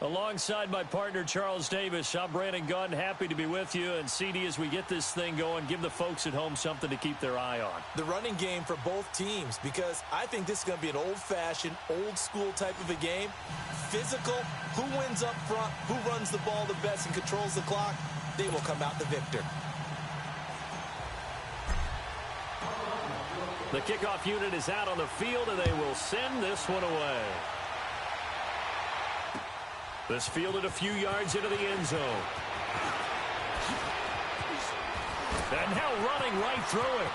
Alongside my partner, Charles Davis, I'm Brandon Gunn. Happy to be with you. And, CD, as we get this thing going, give the folks at home something to keep their eye on. The running game for both teams, because I think this is going to be an old-fashioned, old-school type of a game. Physical, who wins up front, who runs the ball the best and controls the clock, they will come out the victor. The kickoff unit is out on the field, and they will send this one away. This fielded a few yards into the end zone. And now running right through it.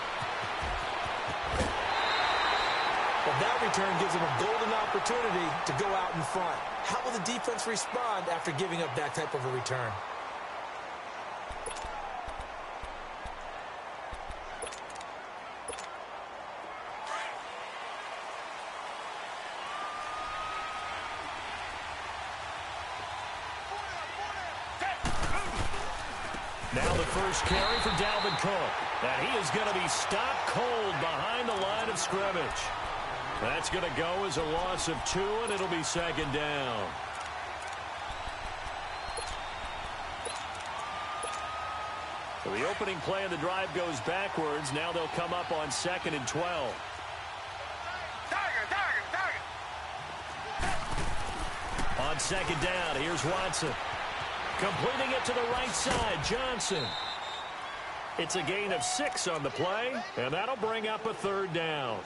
Well, that return gives them a golden opportunity to go out in front. How will the defense respond after giving up that type of a return? Now the first carry for Dalvin Cook. And he is going to be stopped cold behind the line of scrimmage. That's going to go as a loss of 2, and it'll be second down. So the opening play of the drive goes backwards. Now they'll come up on 2nd and 12. On second down, here's Watson. Completing it to the right side, Johnson. It's a gain of 6 on the play, and that'll bring up a third down.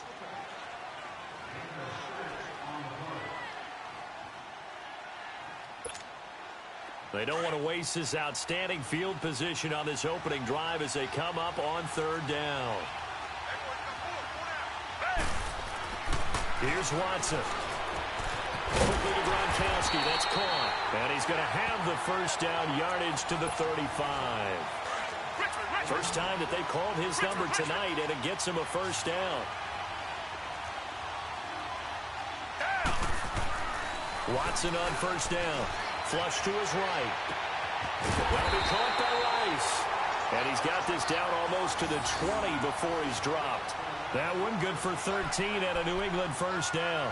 They don't want to waste this outstanding field position on this opening drive as they come up on third down. Here's Watson. Quickly to Gronkowski. That's caught. And he's going to have the first down yardage to the 35. First time that they called his number tonight, and it gets him a first down. Watson on first down. Flush to his right. That'll be caught by Rice. And he's got this down almost to the 20 before he's dropped. That one good for 13 and a New England first down.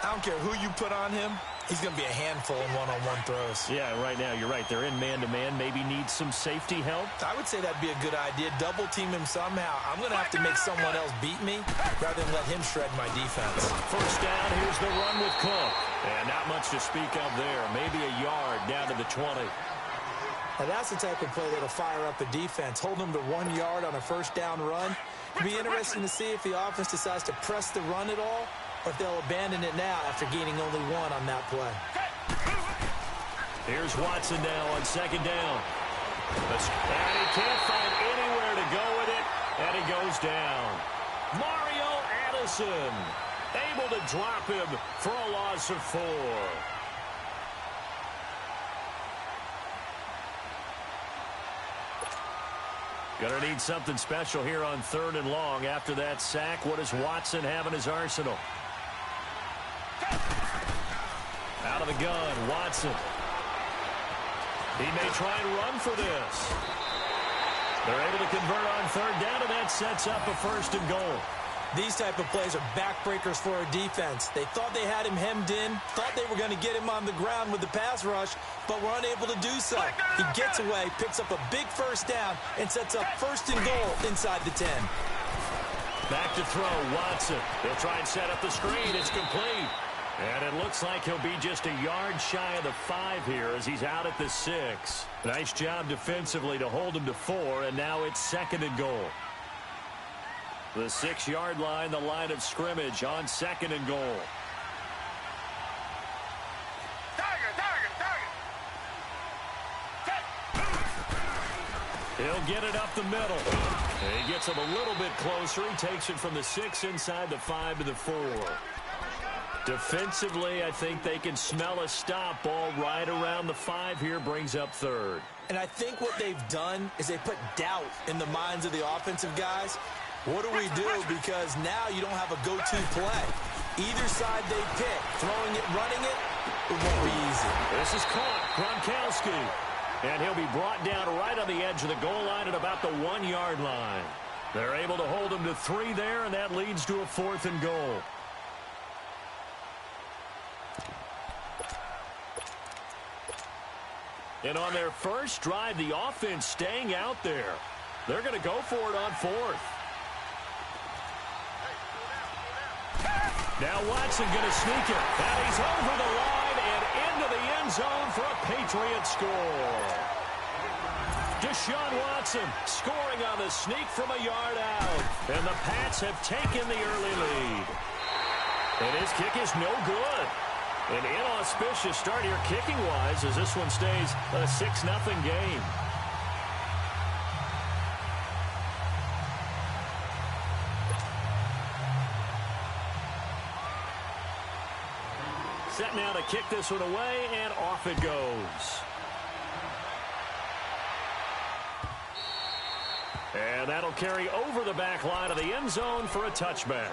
I don't care who you put on him. He's going to be a handful in one-on-one throws. Yeah, right now, you're right. They're in man-to-man. Maybe need some safety help. I would say that'd be a good idea. Double-team him somehow. I'm going to have to make someone else beat me rather than let him shred my defense. First down, here's the run with Cook. And not much to speak of there. Maybe a yard down to the 20. Now, that's the type of play that'll fire up the defense. Hold them to 1 yard on a first down run. It'll be interesting to see if the offense decides to press the run at all, or if they'll abandon it now after gaining only 1 on that play. Here's Watson now on second down. And he can't find anywhere to go with it, and he goes down. Mario Addison able to drop him for a loss of 4. Gonna need something special here on 3rd and long. After that sack, what does Watson have in his arsenal? Out of the gun, Watson. He may try and run for this. They're able to convert on 3rd down, and that sets up a 1st and goal. These type of plays are backbreakers for a defense. They thought they had him hemmed in, thought they were going to get him on the ground with the pass rush, but were unable to do so. He gets away, picks up a big first down, and sets up 1st and goal inside the 10. Back to throw, Watson. He'll try and set up the screen. It's complete. And it looks like he'll be just a yard shy of the 5 here as he's out at the 6. Nice job defensively to hold him to 4, and now it's 2nd and goal. The 6-yard line, the line of scrimmage on 2nd and goal. He'll get it up the middle. And he gets him a little bit closer. He takes it from the 6 inside the 5 to the 4. Defensively, I think they can smell a stop. Ball right around the 5 here, brings up 3rd. And I think what they've done is they put doubt in the minds of the offensive guys. What do we do? Because now you don't have a go-to play. Either side they pick, throwing it, running it, it won't be easy. This is caught, Gronkowski. And he'll be brought down right on the edge of the goal line at about the 1-yard line. They're able to hold him to 3 there, and that leads to a 4th and goal. And on their first drive, the offense staying out there. They're going to go for it on fourth. Now Watson going to sneak it. And he's over the line and into the end zone for a Patriot score. Deshaun Watson scoring on the sneak from a yard out. And the Pats have taken the early lead. And his kick is no good. An inauspicious start here kicking-wise as this one stays a 6-0 game. Set now to kick this one away, and off it goes. And that'll carry over the back line of the end zone for a touchback.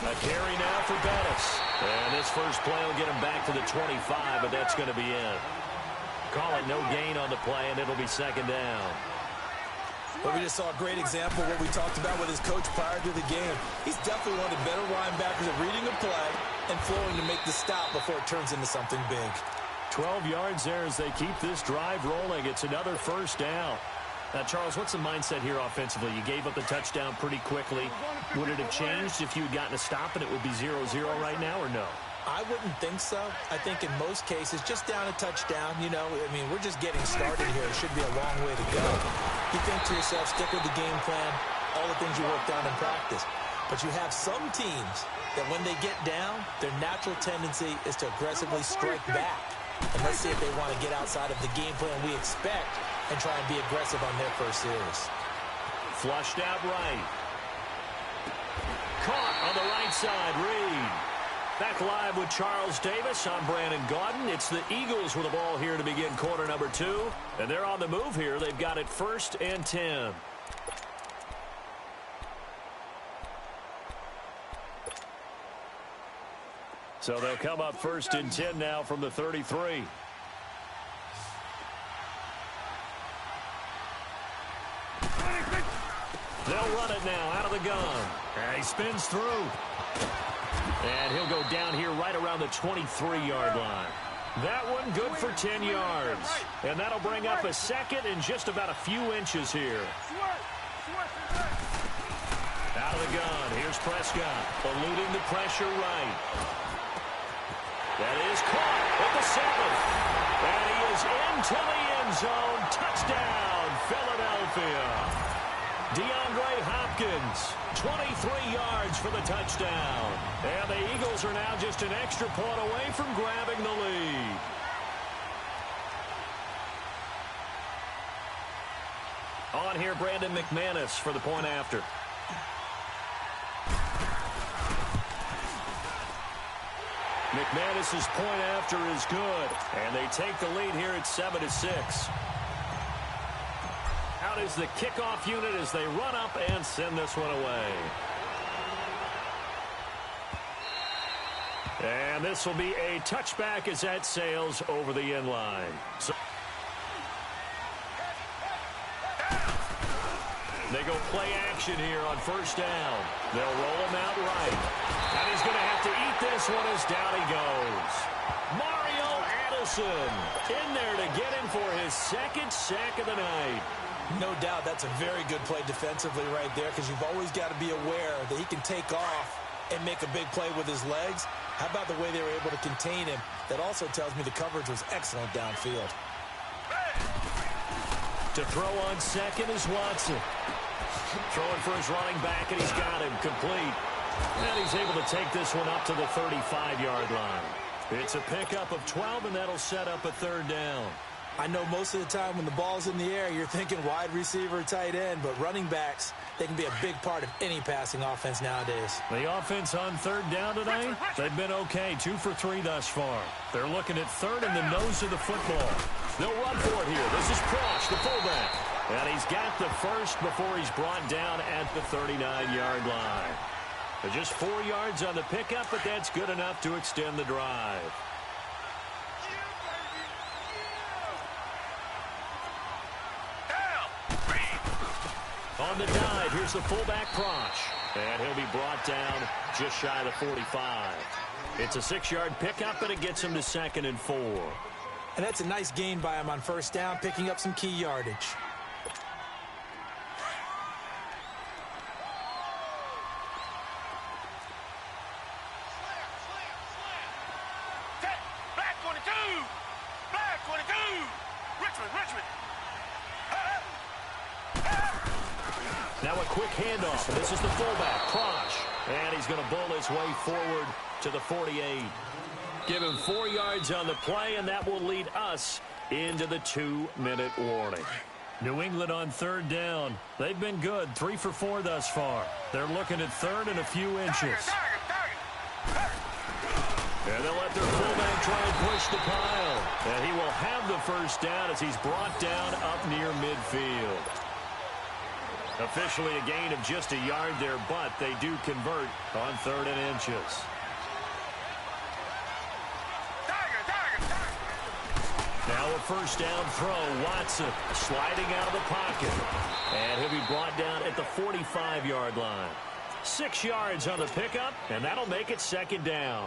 A carry now for Bettis. And this first play will get him back to the 25, but that's going to be it. Call it no gain on the play, and it'll be second down. But we just saw a great example of what we talked about with his coach prior to the game. He's definitely one of the better linebackers at reading a play and flowing to make the stop before it turns into something big. 12 yards there as they keep this drive rolling. It's another first down. Now, Charles, what's the mindset here offensively? You gave up the touchdown pretty quickly. Would it have changed if you had gotten a stop and it would be 0-0 right now, or no? I wouldn't think so. I think in most cases, just down a touchdown, you know, I mean, we're just getting started here. It should be a long way to go. You think to yourself, stick with the game plan, all the things you worked on in practice. But you have some teams that when they get down, their natural tendency is to aggressively strike back. And let's see if they want to get outside of the game plan we expect and try and be aggressive on their first series. Flushed out right. Caught on the right side, Reed. Back live with Charles Davis. I'm Brandon Gaudin. It's the Eagles with the ball here to begin quarter number 2. And they're on the move here. They've got it 1st and 10. So they'll come up 1st and 10 now from the 33. They'll run it now out of the gun. And he spins through. And he'll go down here right around the 23-yard line. That one good for 10 yards. And that'll bring up a second in just about a few inches here. Out of the gun. Here's Prescott. Eluding the pressure right. That is caught at the 7th. And he is into the end zone. Touchdown, Philadelphia. DeAndre Hopkins, 23 yards for the touchdown. And the Eagles are now just an extra point away from grabbing the lead. On here, Brandon McManus for the point after. McManus's point after is good. And they take the lead here at 7-6. Out is the kickoff unit as they run up and send this one away. And this will be a touchback as that sails over the end line. So they go play action here on 1st down. They'll roll him out right. And he's going to have to eat this one as down he goes. Mario Addison in there to get him for his 2nd sack of the night. No doubt that's a very good play defensively right there because you've always got to be aware that he can take off and make a big play with his legs. How about the way they were able to contain him? That also tells me the coverage was excellent downfield. To throw on 2nd is Watson. Throwing for his running back, and he's got him complete. And he's able to take this one up to the 35-yard line. It's a pickup of 12, and that'll set up a 3rd down. I know most of the time when the ball's in the air, you're thinking wide receiver, tight end, but running backs, they can be a big part of any passing offense nowadays. The offense on 3rd down tonight, they've been okay, 2 for 3 thus far. They're looking at 3rd in the nose of the football. They'll run for it here. This is Prosch, the fullback. And he's got the first before he's brought down at the 39-yard line. Just 4 yards on the pickup, but that's good enough to extend the drive. On the dive, here's the fullback Prosh. And he'll be brought down just shy of the 45. It's a 6-yard pickup, and it gets him to 2nd and 4. And that's a nice gain by him on first down, picking up some key yardage. Now a quick handoff, and this is the fullback, Prosh. And he's going to bull his way forward to the 48. Give him 4 yards on the play, and that will lead us into the 2-minute warning. New England on 3rd down. They've been good, 3 for 4 thus far. They're looking at 3rd and a few inches. And they'll let their fullback try and push the pile. And he will have the first down as he's brought down up near midfield. Officially a gain of just a yard there, but they do convert on 3rd and inches. Now a first down throw. Watson sliding out of the pocket. And he'll be brought down at the 45-yard line. 6 yards on the pickup, and that'll make it 2nd down.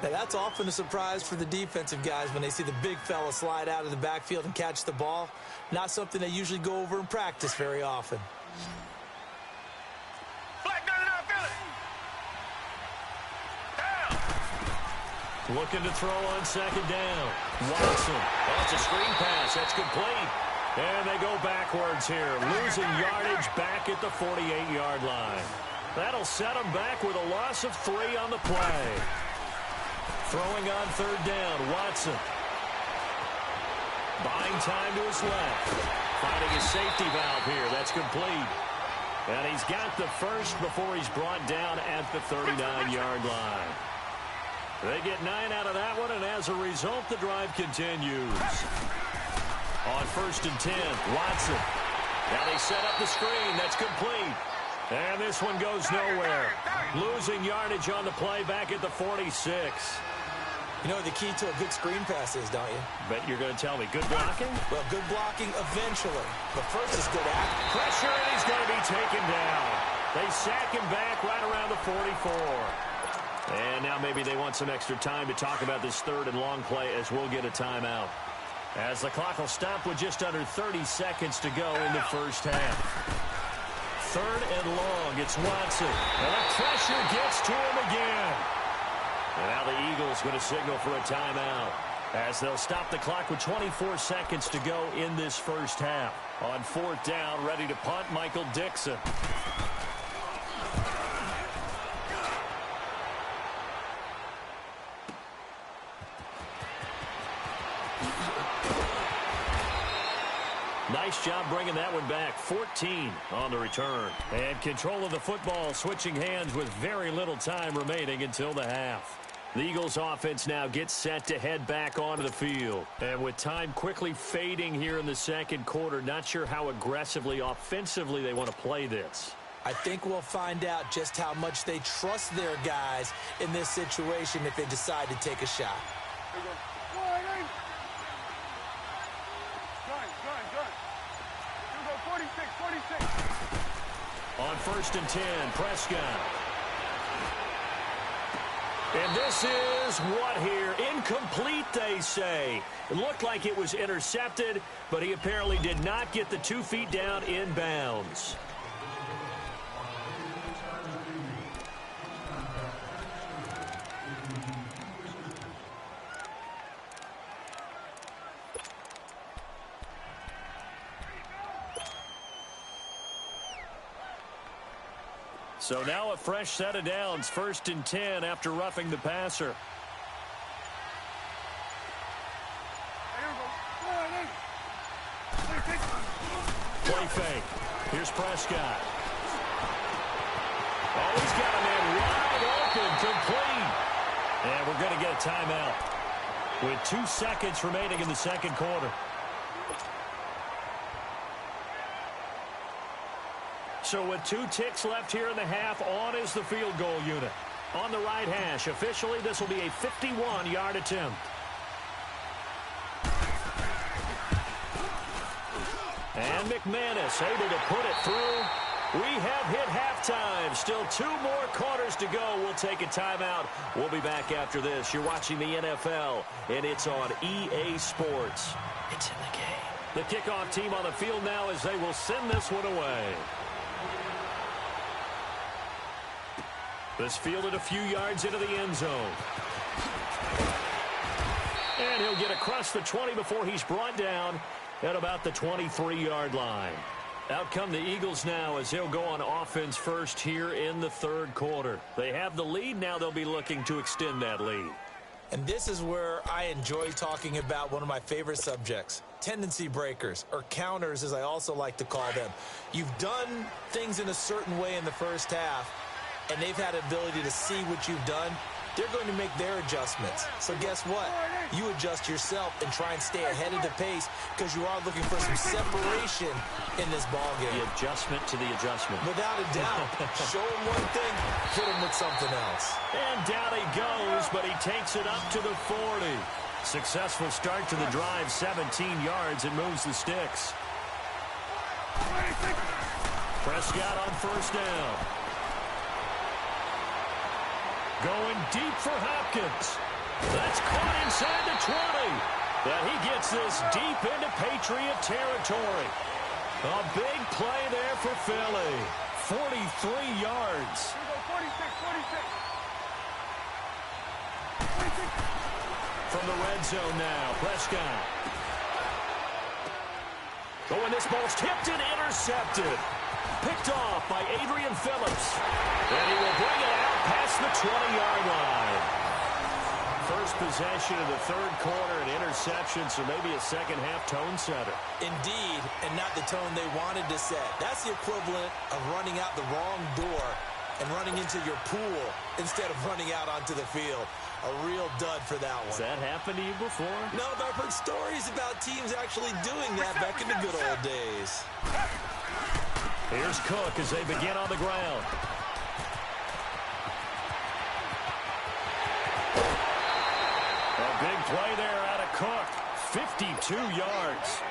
Now that's often a surprise for the defensive guys when they see the big fella slide out of the backfield and catch the ball. Not something they usually go over in practice very often. Looking to throw on 2nd down. Watson. Oh, it's a screen pass. That's complete. And they go backwards here. Losing yardage back at the 48-yard line. That'll set them back with a loss of 3 on the play. Throwing on 3rd down. Watson. Buying time to his left. Finding his safety valve here. That's complete. And he's got the first before he's brought down at the 39-yard line. They get 9 out of that one, and as a result, the drive continues. On 1st and 10, Watson. Now they set up the screen. That's complete. And this one goes nowhere. Losing yardage on the play back at the 46. You know what the key to a good screen pass is, don't you? Bet you're going to tell me. Good blocking? Well, good blocking eventually. But first is good act. Pressure, and he's going to be taken down. They sack him back right around the 44. And now maybe they want some extra time to talk about this 3rd and long play as we'll get a timeout. As the clock will stop with just under 30 seconds to go in the first half. 3rd and long, it's Watson. And the pressure gets to him again. And now the Eagles going to signal for a timeout as they'll stop the clock with 24 seconds to go in this first half. On 4th down, ready to punt, Michael Dixon. Nice job bringing that one back. 14 on the return. And control of the football switching hands with very little time remaining until the half. The Eagles offense now gets set to head back onto the field. And with time quickly fading here in the 2nd quarter, not sure how aggressively, offensively they want to play this. I think we'll find out just how much they trust their guys in this situation if they decide to take a shot. On 1st and 10, Prescott. And this is what here? Incomplete, they say. It looked like it was intercepted, but he apparently did not get the 2 feet down in bounds. So now a fresh set of downs, 1st and 10 after roughing the passer. Play fake. Here's Prescott. Oh, he's got a man wide open, complete. And we're going to get a timeout with 2 seconds remaining in the 2nd quarter. So with 2 ticks left here in the half, on is the field goal unit. On the right hash, officially, this will be a 51-yard attempt. And McManus able to put it through. We have hit halftime. Still 2 more quarters to go. We'll take a timeout. We'll be back after this. You're watching the NFL, and it's on EA Sports. It's in the game. The kickoff team on the field now as they will send this one away. This fielded a few yards into the end zone. And he'll get across the 20 before he's brought down at about the 23-yard line. Out come the Eagles now as they'll go on offense first here in the third quarter. They have the lead. Now they'll be looking to extend that lead. And this is where I enjoy talking about one of my favorite subjects, tendency breakers, or counters as I also like to call them. You've done things in a certain way in the first half, and they've had the ability to see what you've done. They're going to make their adjustments. So guess what? You adjust yourself and try and stay ahead of the pace because you are looking for some separation in this ballgame. The adjustment to the adjustment. Without a doubt. Show him one thing, hit him with something else. And down he goes, but he takes it up to the 40. Successful start to the drive, 17 yards, and moves the sticks. Prescott on first down. Going deep for Hopkins. That's caught inside the 20. But he gets this deep into Patriot territory. A big play there for Philly. 43 yards. 46. From the red zone now, Prescott. Going, this ball's tipped and intercepted. Picked off by Adrian Phillips. And he will bring it out past the 20-yard line. First possession of the third quarter, an interception, so maybe a second-half tone setter. Indeed, and not the tone they wanted to set. That's the equivalent of running out the wrong door and running into your pool instead of running out onto the field. A real dud for that one. Has that happened to you before? No, but I've heard stories about teams actually doing that back in the good old days. Here's Cook as they begin on the ground. A big play there out of Cook. 52 yards.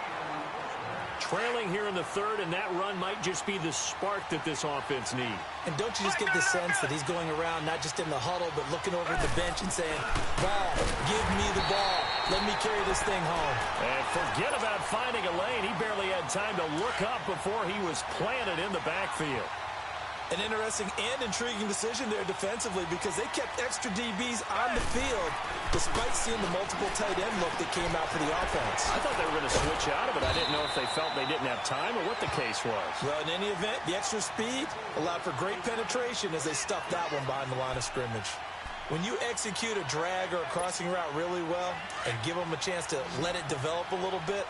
Trailing here in the third, and that run might just be the spark that this offense needs. And don't you just get the sense that he's going around not just in the huddle, but looking over at the bench and saying, ball, give me the ball. Let me carry this thing home. And forget about finding a lane. He barely had time to look up before he was planted in the backfield. An interesting and intriguing decision there defensively because they kept extra DBs on the field despite seeing the multiple tight end look that came out for the offense. I thought they were going to switch out of it. I didn't know if they felt they didn't have time or what the case was. Well, in any event, the extra speed allowed for great penetration as they stuffed that one behind the line of scrimmage. When you execute a drag or a crossing route really well and give them a chance to let it develop a little bit,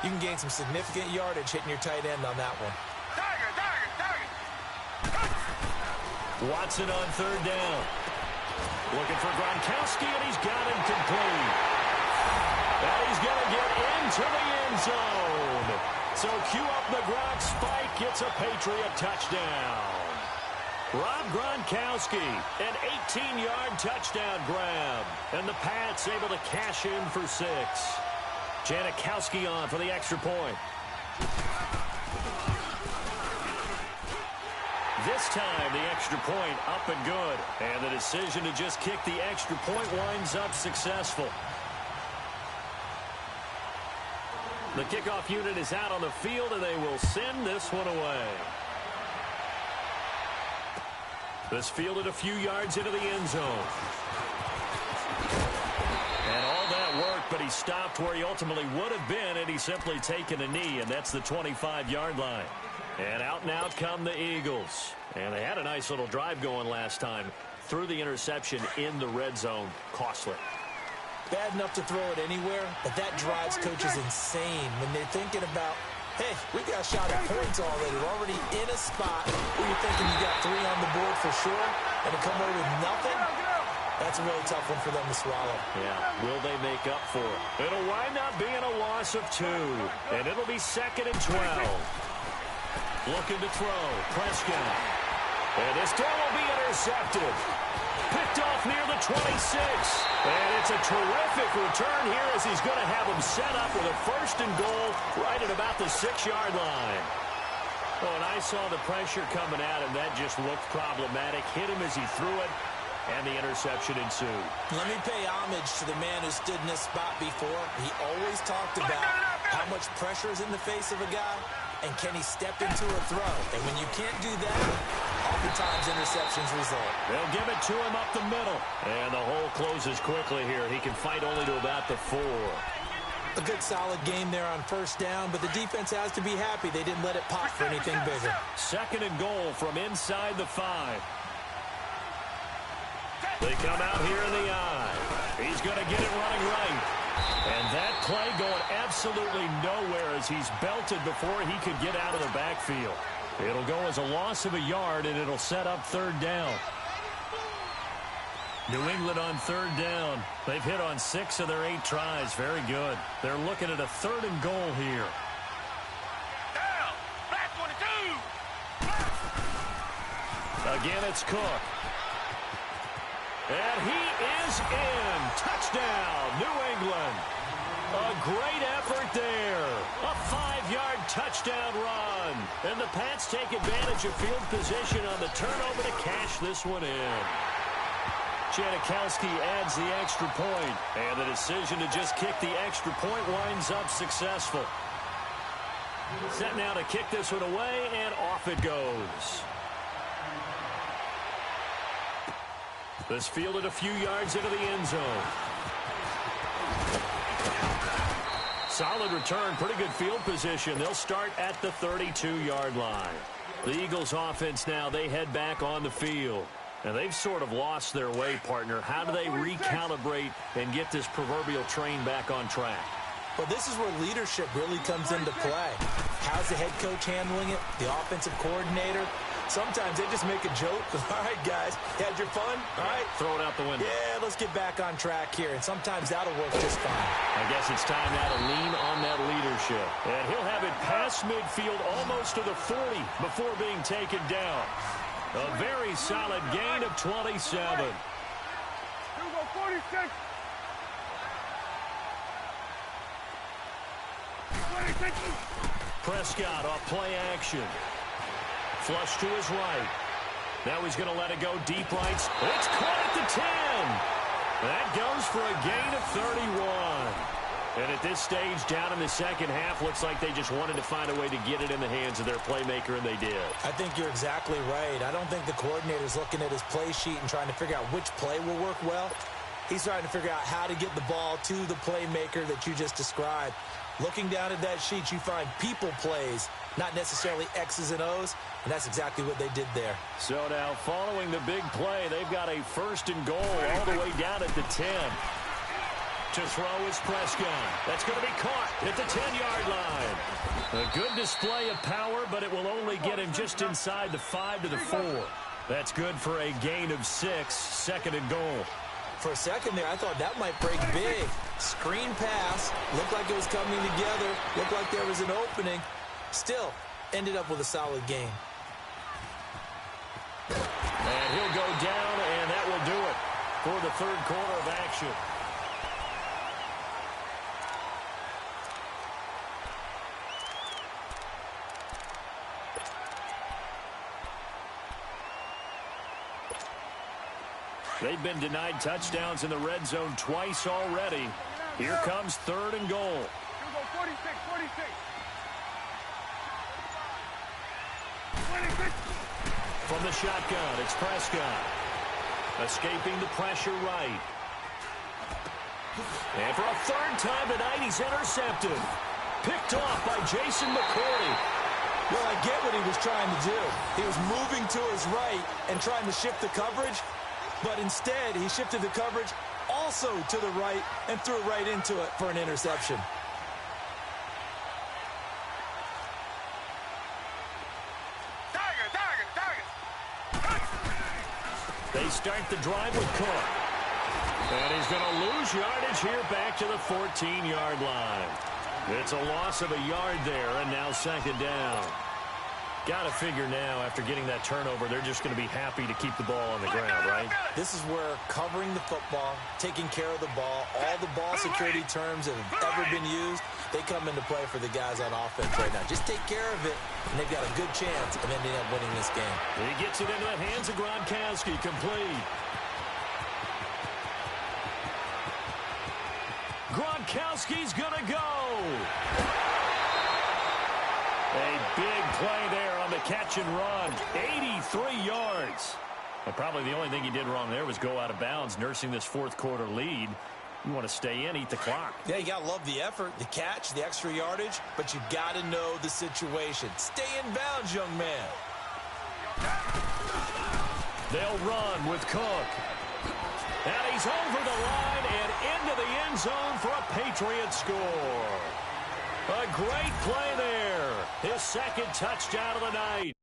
you can gain some significant yardage hitting your tight end on that one. Watson on third down. Looking for Gronkowski, and he's got him complete. And he's going to get into the end zone. So cue up the Gronk spike. It's a Patriot touchdown. Rob Gronkowski, an 18-yard touchdown grab. And the Pats able to cash in for 6. Janikowski on for the extra point. This time, the extra point up and good. And the decision to just kick the extra point winds up successful. The kickoff unit is out on the field, and they will send this one away. This fielded a few yards into the end zone. And all that work, but he stopped where he ultimately would have been, and he's simply taken a knee, and that's the 25-yard line. And out come the Eagles. And they had a nice little drive going last time. Threw the interception in the red zone. Costly. Bad enough to throw it anywhere, but that drives coaches insane when they're thinking about, hey, we got a shot at points already. We're already in a spot where you're thinking you got 3 on the board for sure, and to come away with nothing, that's a really tough one for them to swallow. Yeah, will they make up for it? It'll wind up being a loss of 2, and it'll be 2nd and 12. Looking to throw. Prescott. And this throw will be intercepted. Picked off near the 26. And it's a terrific return here as he's going to have him set up with a 1st and goal right at about the 6-yard line. Oh, and I saw the pressure coming at him. That just looked problematic. Hit him as he threw it, and the interception ensued. Let me pay homage to the man who stood in this spot before. He always talked about how much pressure is in the face of a guy, and can he step into a throw? And when you can't do that, oftentimes interceptions result. They'll give it to him up the middle. And the hole closes quickly here. He can fight only to about the 4. A good solid game there on 1st down, but the defense has to be happy they didn't let it pop for anything bigger. 2nd and goal from inside the 5. They come out here in the eye. He's going to get it running right. And that play going absolutely nowhere as he's belted before he could get out of the backfield. It'll go as a loss of a yard, and it'll set up 3rd down. New England on 3rd down. They've hit on 6 of their 8 tries. Very good. They're looking at a 3rd and goal here. Down. Back 22. Again, it's Cook. And he is in. Touchdown, New England. A great effort there. A 5-yard touchdown run. And the Pats take advantage of field position on the turnover to cash this one in. Janikowski adds the extra point, and the decision to just kick the extra point winds up successful. Set now to kick this one away, and off it goes. This fielded a few yards into the end zone. Solid return, pretty good field position. They'll start at the 32-yard line. The Eagles offense now, they head back on the field. And they've sort of lost their way, partner. How do they recalibrate and get this proverbial train back on track? Well, this is where leadership really comes into play. How's the head coach handling it? The offensive coordinator? Sometimes they just make a joke. All right, guys, had your fun? All right. Throw it out the window. Yeah, let's get back on track here. And sometimes that'll work just fine. I guess it's time now to lean on that leadership. And he'll have it past midfield almost to the 40 before being taken down. A very solid gain of 27. You go 46. 26. Prescott off play action. Flush to his right. Now he's going to let it go deep right. It's caught at the 10. That goes for a gain of 31. And at this stage, down in the 2nd half, looks like they just wanted to find a way to get it in the hands of their playmaker, and they did. I think you're exactly right. I don't think the coordinator's looking at his play sheet and trying to figure out which play will work well. He's trying to figure out how to get the ball to the playmaker that you just described. Looking down at that sheet, you find people plays, not necessarily X's and O's, and that's exactly what they did there. So now, following the big play, they've got a 1st and goal all the way down at the 10. To throw is Prescott. That's going to be caught at the 10-yard line. A good display of power, but it will only get him just inside the 5 to the 4. That's good for a gain of 6, 2nd and goal. For a second there, I thought that might break big. Screen pass. Looked like it was coming together. Looked like there was an opening. Still, ended up with a solid game. And he'll go down, and that will do it for the 3rd quarter of action. They've been denied touchdowns in the red zone twice already. Here comes 3rd and goal. You go 46, 46. 26. From the shotgun, it's Prescott. Escaping the pressure right. And for a 3rd time tonight, he's intercepted. Picked off by Jason McCourty. Well, I get what he was trying to do. He was moving to his right and trying to shift the coverage. But instead, he shifted the coverage also to the right and threw it right into it for an interception. They start the drive with Cook. And he's going to lose yardage here back to the 14-yard line. It's a loss of a yard there, and now 2nd down. Got to figure now, after getting that turnover, they're just going to be happy to keep the ball on the ground, right? This is where covering the football, taking care of the ball, all the ball security terms that have ever been used, they come into play for the guys on offense right now. Just take care of it, and they've got a good chance of ending up winning this game. He gets it into the hands of Gronkowski, complete. Gronkowski's going to go. A big play there on the catch and run. 83 yards. But probably the only thing he did wrong there was go out of bounds, nursing this fourth quarter lead. You want to stay in, eat the clock. Yeah, you got to love the effort, the catch, the extra yardage, but you got to know the situation. Stay in bounds, young man. They'll run with Cook. And he's over the line and into the end zone for a Patriot score. A great play there. His second touchdown of the night.